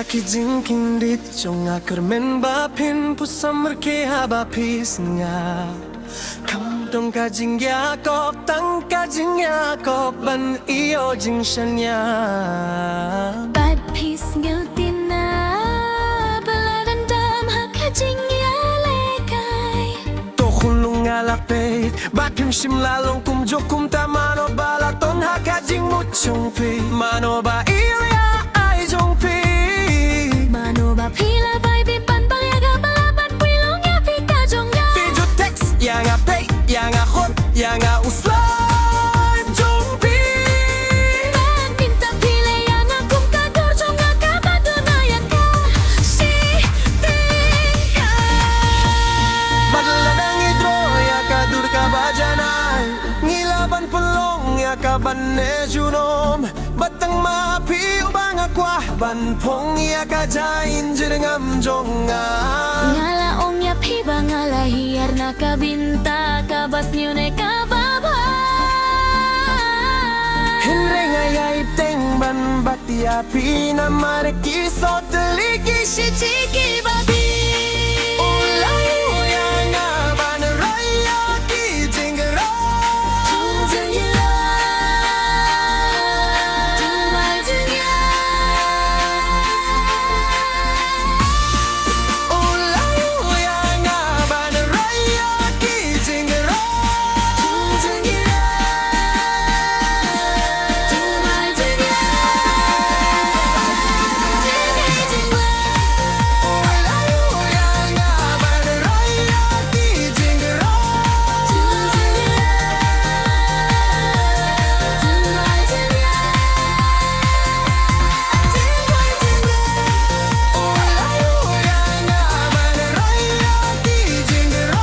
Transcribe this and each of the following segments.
ki jinkin dit Jonga kermen bapin pusammer ke habapis-nya Kam dong ka jing Yakob tang ka jing Yakob ban iyo jing shanya Bapis ngeutina beladan dam haka jing ya lekai Tokhulung alapit bapim shim lalong kum jokum ta mano balaton haka jing muchung pi mano ba iyo ya ai jong pi Mano ba pila vibe ban bayaga balaban pilong ya pika jongga Video text yang apay yang hot yang uslay jong pi Ben pinta pile yang akum kador jongga kabaduna yang ka si tingka Badladang idro ya kadur ka bajanay Ngilaban pulong ya kaban ne junom Batang mapi ubang akwa Ban pong ya kajain jirengam jonga Ngala ong ya piba ngala hiar na kabinta kabas nyune kababa Henre ngayay teng ban bati api na mariki so teliki si chiki babi Ulay yang aban raya ki jinggera Ulay yang aban raya ki jinggera yang aban raya ki jinggera yang aban raya ki jinggera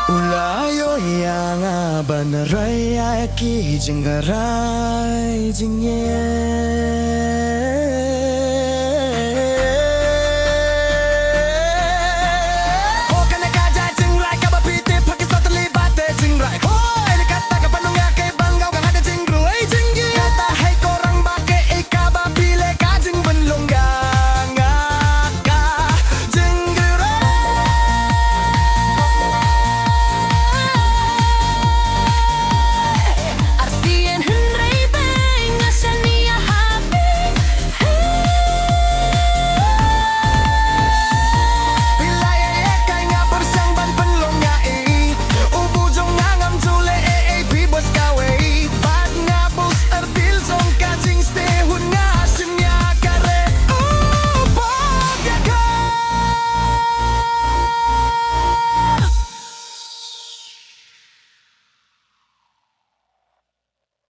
Ulayo yang aban raya ki jinggarai jingye